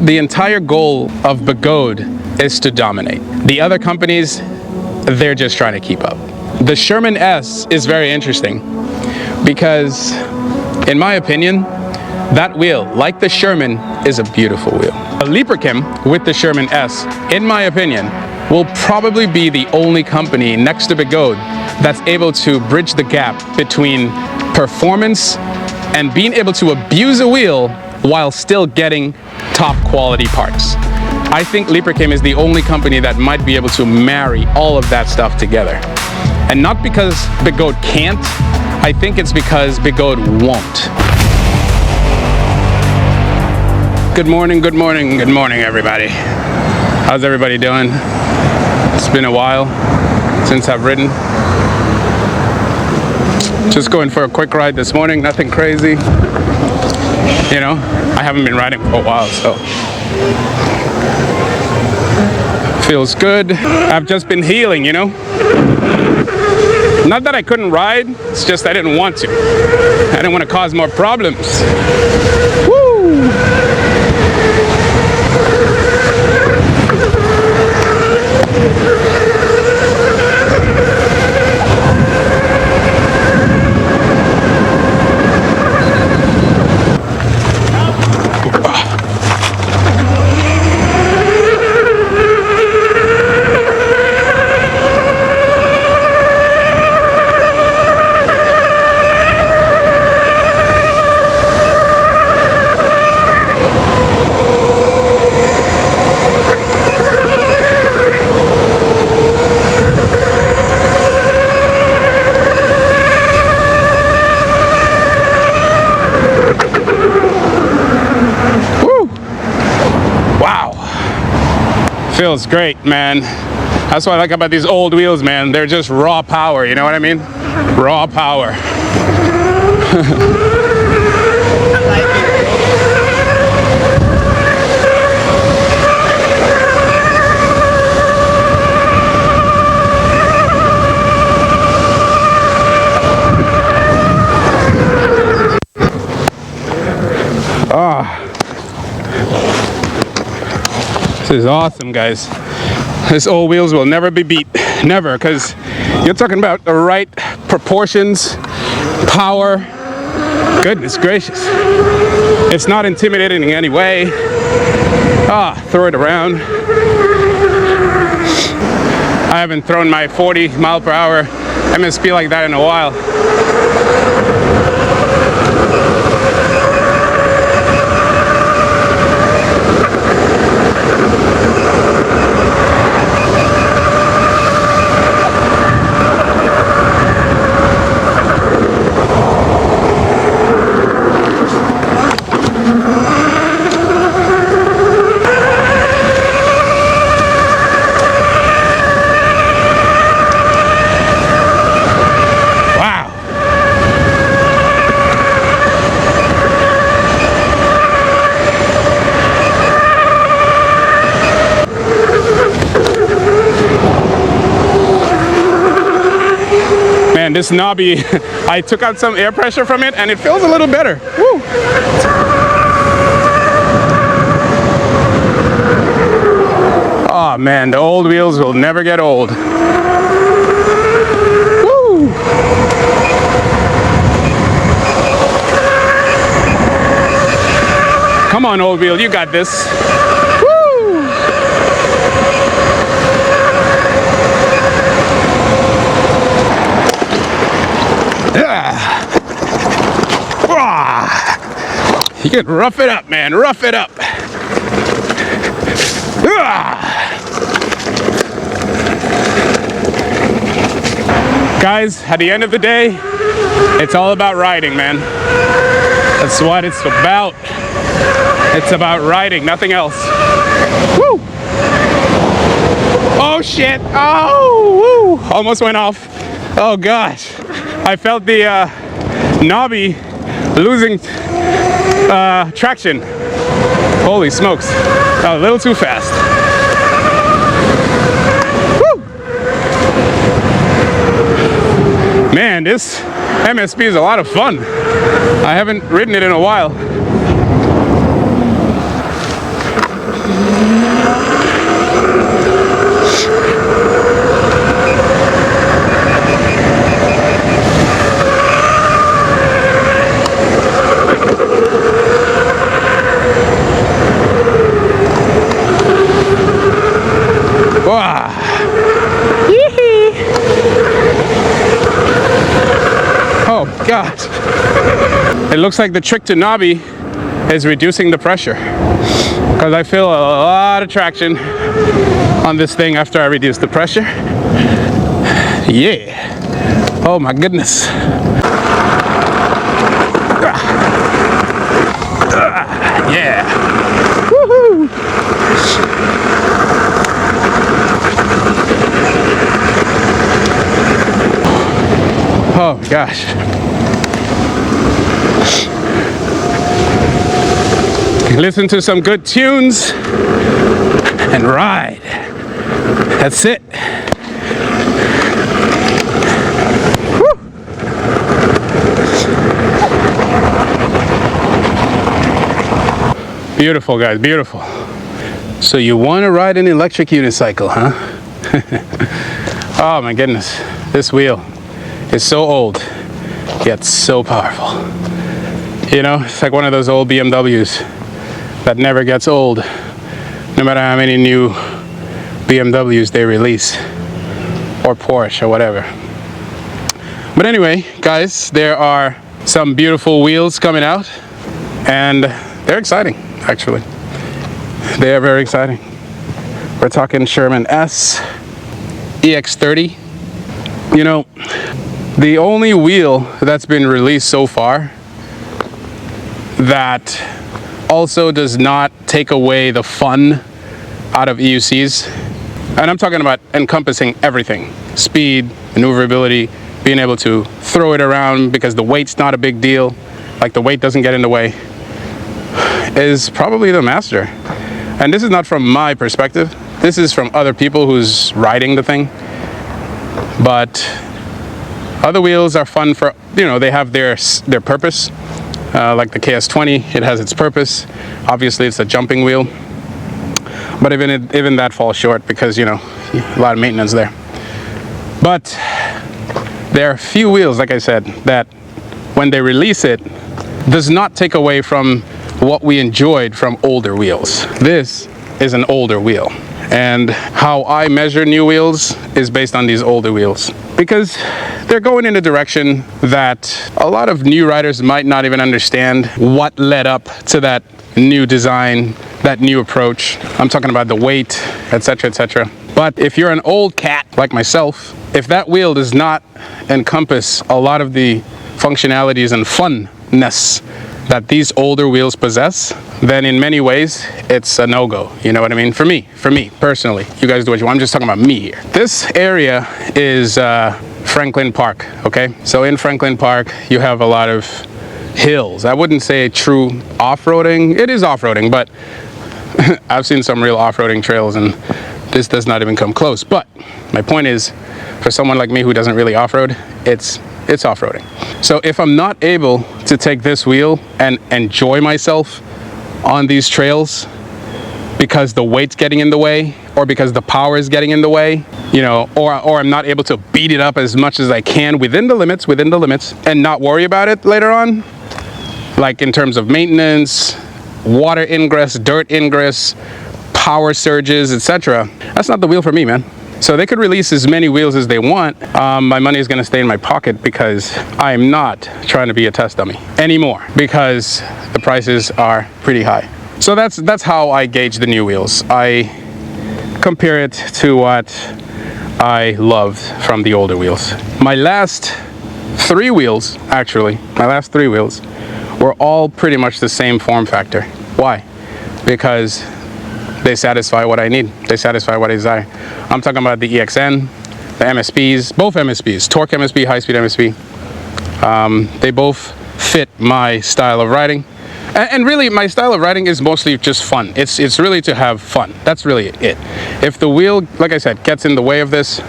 The entire goal of Begode is to dominate. The other companies, they're just trying to keep up. The Sherman S is very interesting because, in my opinion, that wheel, like the Sherman, is a beautiful wheel. A Librachem with the Sherman S, in my opinion, will probably be the only company next to Begode that's able to bridge the gap between performance and being able to abuse a wheel while still getting top quality parts. I think Librachem is the only company that might be able to marry all of that stuff together. And not because Begode can't, I think it's because Begode won't. Good morning, good morning, good morning, everybody. How's everybody doing? It's been a while since I've ridden. Just going for a quick ride this morning, nothing crazy. You know, I haven't been riding for a while, so feels good. I've just been healing, you know. Not that I couldn't ride, it's just I didn't want to. I didn't want to cause more problems. Woo! Feels great, man. That's what I like about these old wheels, man. They're just raw power, you know what I mean? Raw power. This is awesome, guys. This old wheels will never be beat. Never, because you're talking about the right proportions, power. Goodness gracious. It's not intimidating in any way. Throw it around. I haven't thrown my 40 mile per hour MSP like that in a while. And this knobby, I took out some air pressure from it and it feels a little better. Woo. Oh man, the old wheels will never get old. Woo. Come on, old wheel, you got this. You can rough it up, man. Rough it up. Guys, at the end of the day, it's all about riding, man. That's what it's about. It's about riding, nothing else. Woo! Oh shit! Oh, woo! Almost went off. Oh gosh, I felt the knobby losing traction. Holy smokes, a little too fast. Woo! Man, this MSP is a lot of fun. I haven't ridden it in a while. Oh God. It looks like the trick to knobby is reducing the pressure, because I feel a lot of traction on this thing after I reduce the pressure. Yeah. Oh my goodness. Yeah. Woohoo. Oh my gosh. Listen to some good tunes and ride. That's it. Woo. Beautiful, guys, beautiful. So you want to ride an electric unicycle, huh? Oh my goodness, this wheel is so old, yet so powerful. You know, it's like one of those old BMWs that never gets old, no matter how many new BMWs they release, or Porsche, or whatever. But anyway, guys, there are some beautiful wheels coming out, and they're exciting, actually. They are very exciting. We're talking Sherman S, EX30. You know, the only wheel that's been released so far that also does not take away the fun out of EUCs, and I'm talking about encompassing everything: speed, maneuverability, being able to throw it around because the weight's not a big deal, like the weight doesn't get in the way, is probably the Master. And this is not from my perspective, this is from other people who's riding the thing. But other wheels are fun for, you know, they have their purpose. Like the KS20, it has its purpose. Obviously, it's a jumping wheel, but even that falls short because, you know, a lot of maintenance there. But there are few wheels, like I said, that when they release it, does not take away from what we enjoyed from older wheels. This is an older wheel, and how I measure new wheels is based on these older wheels, because they're going in a direction that a lot of new riders might not even understand what led up to that new design, that new approach. I'm talking about the weight, etc., etc. But if you're an old cat like myself, if that wheel does not encompass a lot of the functionalities and funness that these older wheels possess, then in many ways it's a no-go. You know what I mean? For me personally. You guys do what you want. I'm just talking about me here. This area is Franklin Park, okay? So in Franklin Park, you have a lot of hills. I wouldn't say true off-roading. It is off-roading, but I've seen some real off-roading trails, and this does not even come close. But my point is, for someone like me who doesn't really off-road, it's off-roading. So if I'm not able to take this wheel and enjoy myself on these trails because the weight's getting in the way, or because the power is getting in the way, you know, or I'm not able to beat it up as much as I can within the limits, and not worry about it later on, like in terms of maintenance, water ingress, dirt ingress, power surges, etc. That's not the wheel for me, man. So they could release as many wheels as they want. My money is going to stay in my pocket because I am not trying to be a test dummy anymore, because the prices are pretty high. So that's how I gauge the new wheels. I compare it to what I loved from the older wheels. My last three wheels, were all pretty much the same form factor. Why? Because they satisfy what I need. They satisfy what I desire. I'm talking about the EXN, the MSPs, both MSPs, torque MSP, high-speed MSP. They both fit my style of riding. And really, my style of riding is mostly just fun. It's really to have fun. That's really it. If the wheel, like I said, gets in the way of this,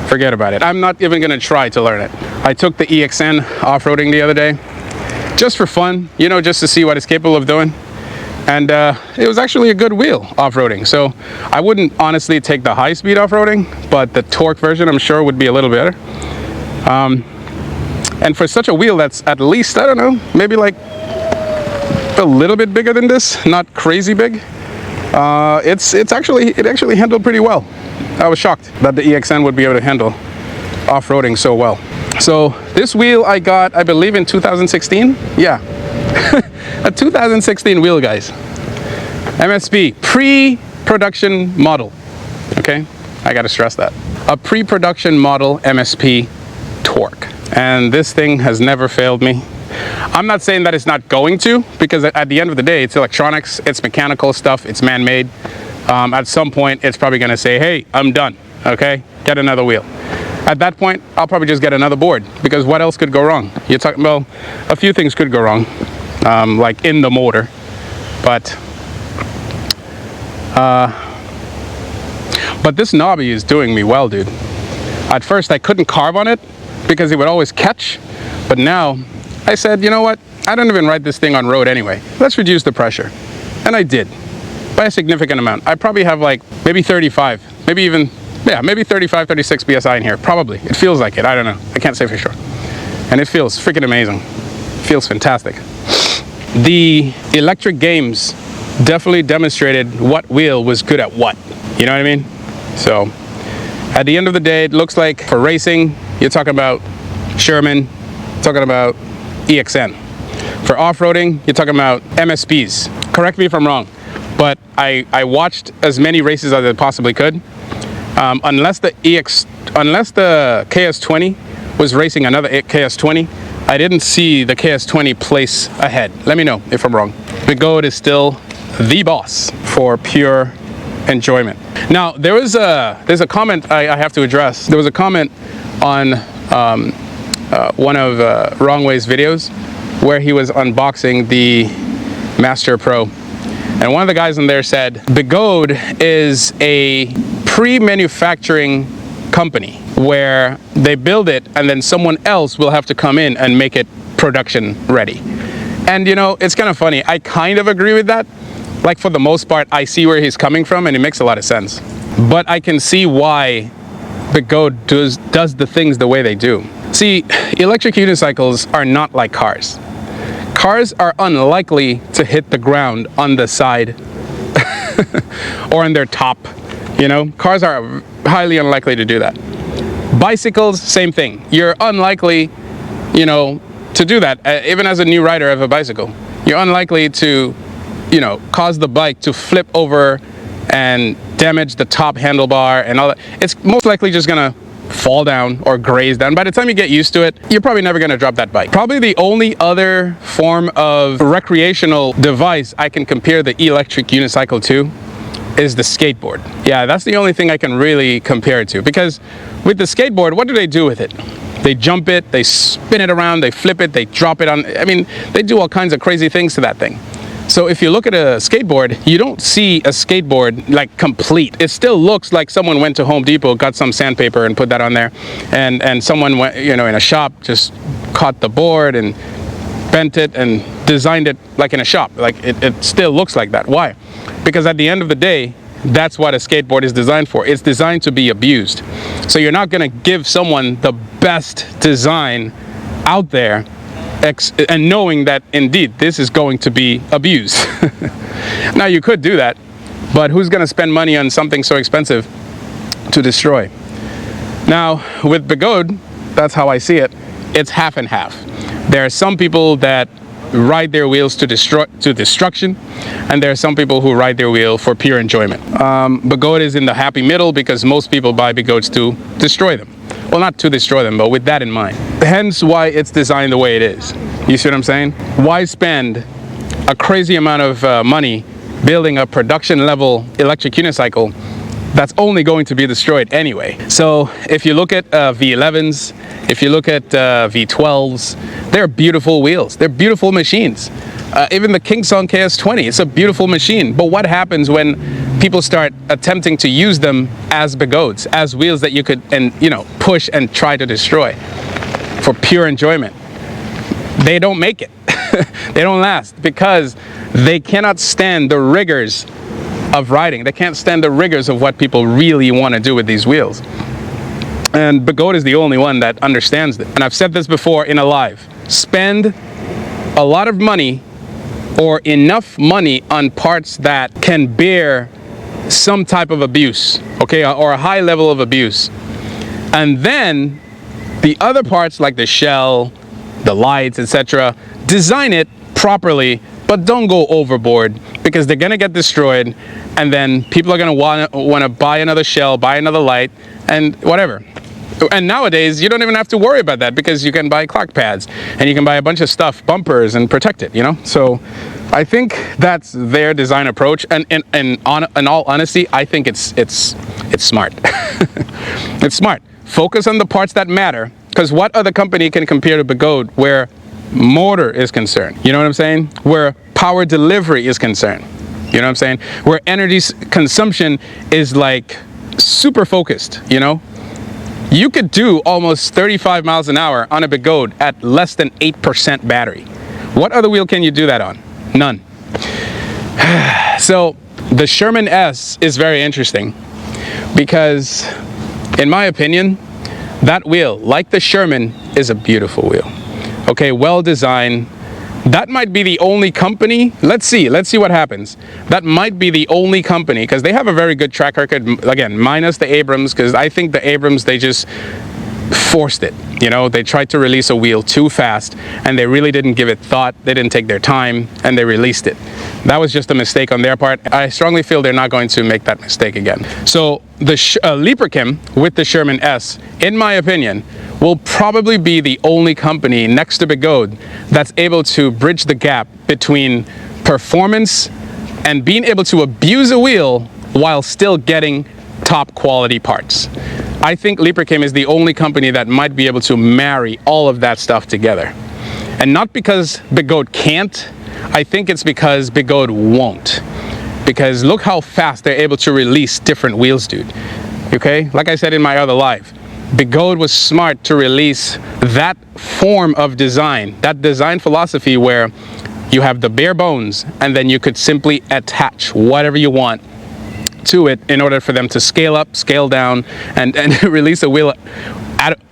forget about it. I'm not even gonna try to learn it. I took the EXN off-roading the other day, just for fun, you know, just to see what it's capable of doing. And it was actually a good wheel off-roading. So I wouldn't honestly take the high-speed off-roading, but the torque version I'm sure would be a little better. And for such a wheel that's at least, I don't know, maybe like a little bit bigger than this, not crazy big, it actually handled pretty well. I was shocked that the EXN would be able to handle off-roading so well. So this wheel I got, I believe, in 2016. Yeah, a 2016 wheel, guys. MSP, pre-production model. Okay, I gotta stress that. A pre-production model MSP torque. And this thing has never failed me. I'm not saying that it's not going to, because at the end of the day, it's electronics, it's mechanical stuff, it's man-made. At some point, it's probably gonna say, hey, I'm done, okay? Get another wheel. At that point, I'll probably just get another board, because what else could go wrong? You're talking, well, a few things could go wrong, like in the motor, but this knobby is doing me well, dude. At first, I couldn't carve on it because it would always catch, but now I said, you know what? I don't even ride this thing on road anyway. Let's reduce the pressure. And I did, by a significant amount. I probably have like maybe 35, maybe even, yeah, maybe 35, 36 PSI in here. Probably. It feels like it. I don't know. I can't say for sure. And it feels freaking amazing. It feels fantastic. The electric games definitely demonstrated what wheel was good at what. You know what I mean? So at the end of the day, it looks like for racing, you're talking about Sherman, talking about EXN. For off-roading, you're talking about MSPs. Correct me if I'm wrong, but I watched as many races as I possibly could. Unless the KS20 was racing another KS20, I didn't see the KS20 place ahead. Let me know if I'm wrong. Begode is still the boss for pure enjoyment. Now, there's a comment I have to address. There was a comment on one of Wrong Way's videos where he was unboxing the Master Pro. And one of the guys in there said, Begode is a pre-manufacturing company where they build it and then someone else will have to come in and make it production ready. And you know, it's kind of funny. I kind of agree with that. Like for the most part, I see where he's coming from and it makes a lot of sense. But I can see why Begode does the things the way they do. See, electric unicycles are not like cars. Cars are unlikely to hit the ground on the side or on their top, you know? Cars are highly unlikely to do that. Bicycles, same thing. You're unlikely, you know, to do that. Even as a new rider of a bicycle, you're unlikely to, you know, cause the bike to flip over and damage the top handlebar and all that. It's most likely just gonna fall down or graze down. By the time you get used to it, you're probably never gonna drop that bike. Probably the only other form of recreational device I can compare the electric unicycle to is the skateboard. Yeah, that's the only thing I can really compare it to, because with the skateboard, what do they do with it? They jump it, they spin it around, they flip it, they drop it on, I mean, they do all kinds of crazy things to that thing. So if you look at a skateboard, you don't see a skateboard like complete. It still looks like someone went to Home Depot, got some sandpaper and put that on there, and someone went, you know, in a shop, just caught the board and bent it and designed it like in a shop. Like it still looks like that. Why? Because at the end of the day, that's what a skateboard is designed for. It's designed to be abused. So you're not gonna give someone the best design out there and knowing that indeed this is going to be abused. Now you could do that, but who's going to spend money on something so expensive to destroy? Now with Begode, that's how I see it. It's half and half. There are some people that ride their wheels to destruction, and there are some people who ride their wheel for pure enjoyment. Begode is in the happy middle because most people buy Begodes to destroy them. Well, not to destroy them, but with that in mind. Hence why it's designed the way it is. You see what I'm saying? Why spend a crazy amount of money building a production level electric unicycle that's only going to be destroyed anyway? So if you look at V11s, if you look at V12s, they're beautiful wheels. They're beautiful machines. Even the Kingsong KS20, it's a beautiful machine. But what happens when people start attempting to use them as Begodes, as wheels that you could, and you know, push and try to destroy for pure enjoyment? They don't make it. They don't last because they cannot stand the rigors of riding. They can't stand the rigors of what people really want to do with these wheels. And Begode is the only one that understands it. And I've said this before in a live. Spend a lot of money or enough money on parts that can bear some type of abuse, okay, or a high level of abuse. And then the other parts like the shell, the lights, etc., design it properly, but don't go overboard because they're gonna get destroyed, and then people are gonna want to buy another shell, buy another light, and whatever. And nowadays, you don't even have to worry about that because you can buy clock pads and you can buy a bunch of stuff, bumpers, and protect it, you know? So I think that's their design approach. And in all honesty, I think it's smart. It's smart. Focus on the parts that matter, because what other company can compare to Begode where motor is concerned? You know what I'm saying? Where power delivery is concerned. You know what I'm saying? Where energy consumption is like super focused, you know? You could do almost 35 miles an hour on a Begode at less than 8% battery. What other wheel can you do that on? None. So the Sherman S is very interesting because, in my opinion, that wheel, like the Sherman, is a beautiful wheel. Okay, well designed. That might be the only company. Let's see what happens. That might be the only company, because they have a very good track record, again, minus the Abrams, because I think the Abrams, they just forced it. You know, they tried to release a wheel too fast and they really didn't give it thought. They didn't take their time and they released it. That was just a mistake on their part. I strongly feel they're not going to make that mistake again. So the Librachem with the Sherman S, in my opinion, will probably be the only company next to Begode that's able to bridge the gap between performance and being able to abuse a wheel while still getting top quality parts. I think Librachem is the only company that might be able to marry all of that stuff together. And not because Begode can't, I think it's because Begode won't. Because look how fast they're able to release different wheels, dude. Okay, like I said in my other live, Begode was smart to release that form of design, that design philosophy where you have the bare bones and then you could simply attach whatever you want to it in order for them to scale up, scale down, and release a wheel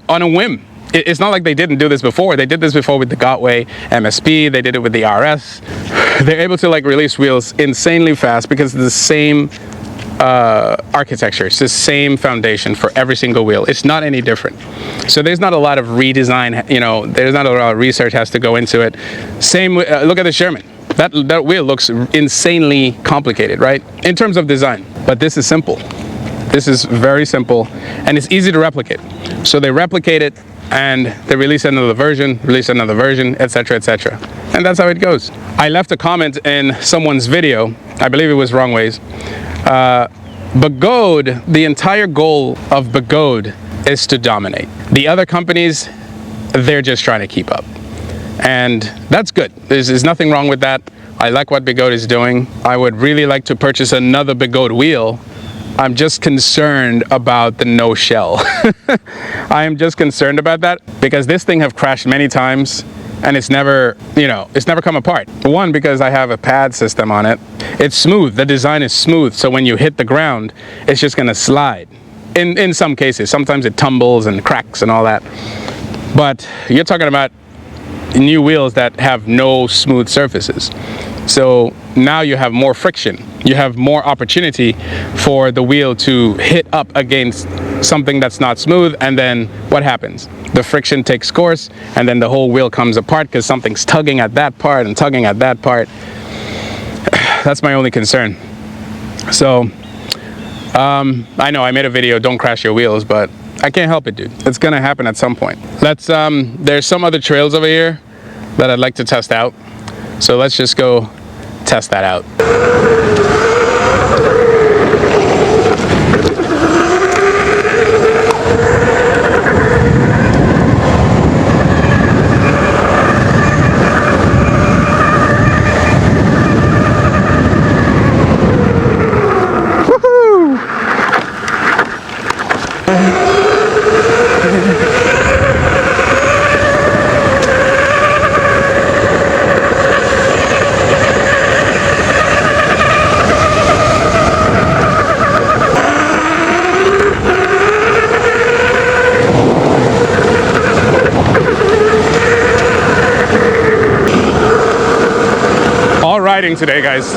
on a whim. It's not like they didn't do this before. They did this before with the Gotway MSP. They did it with the RS. They're able to like release wheels insanely fast because it's the same architecture. It's the same foundation for every single wheel. It's not any different. So there's not a lot of redesign, you know, there's not a lot of research has to go into it. Same, look at the Sherman. That wheel looks insanely complicated, right? In terms of design. But this is simple. This is very simple and it's easy to replicate. So they replicate it and they release another version, etc., etc. And that's how it goes. I left a comment in someone's video, I believe it was Wrong Ways. Begode, the entire goal of Begode is to dominate. The other companies, they're just trying to keep up. And that's good. There's nothing wrong with that. I like what Begode is doing. I would really like to purchase another Begode wheel. I'm just concerned about the no shell. I am just concerned about that because this thing have crashed many times and it's never, you know, it's never come apart. One, because I have a pad system on it. It's smooth. The design is smooth. So when you hit the ground, it's just going to slide. In some cases, sometimes it tumbles and cracks and all that. But you're talking about new wheels that have no smooth surfaces. So now you have more friction. You have more opportunity for the wheel to hit up against something that's not smooth, and then what happens? The friction takes course and then the whole wheel comes apart because something's tugging at that part and tugging at that part. That's my only concern. So I know I made a video, don't crash your wheels, but I can't help it, dude. It's gonna happen at some point. There's some other trails over here that I'd like to test out. So let's just go test that out. today, guys.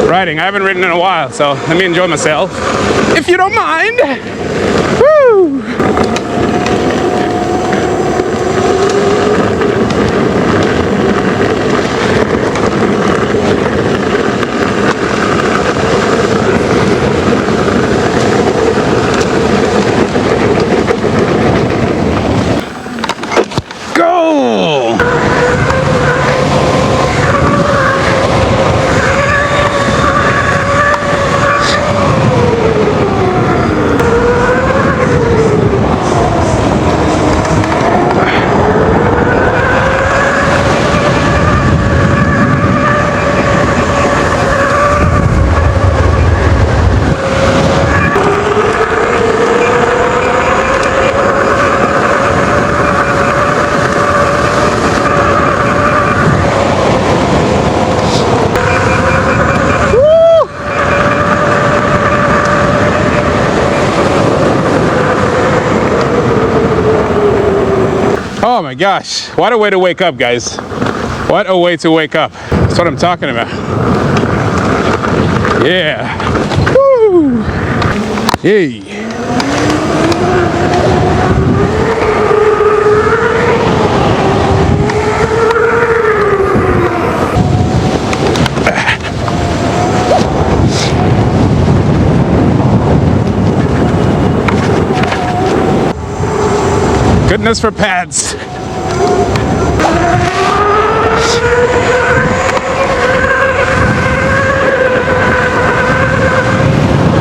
Riding. I haven't ridden in a while, so let me enjoy myself, if you don't mind. Woo! Go! Oh my gosh, what a way to wake up, guys. What a way to wake up. That's what I'm talking about. Yeah. Woo! Hey. Goodness for pads.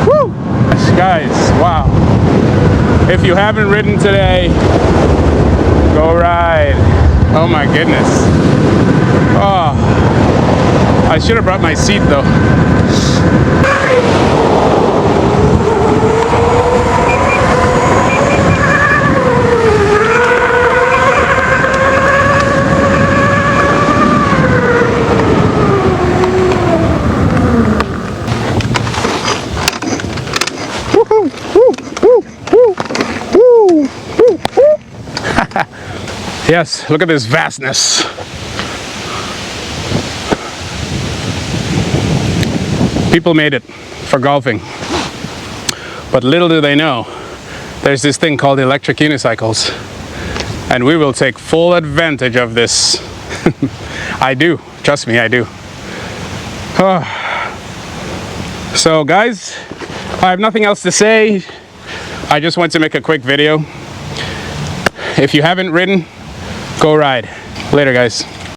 Woo! Guys, wow. If you haven't ridden today, go ride. Oh my goodness. Oh, I should have brought my seat though. Yes, look at this vastness. People made it for golfing. But little do they know, there's this thing called electric unicycles. And we will take full advantage of this. I do, trust me, I do. So guys, I have nothing else to say. I just want to make a quick video. If you haven't ridden, go ride. Later, guys.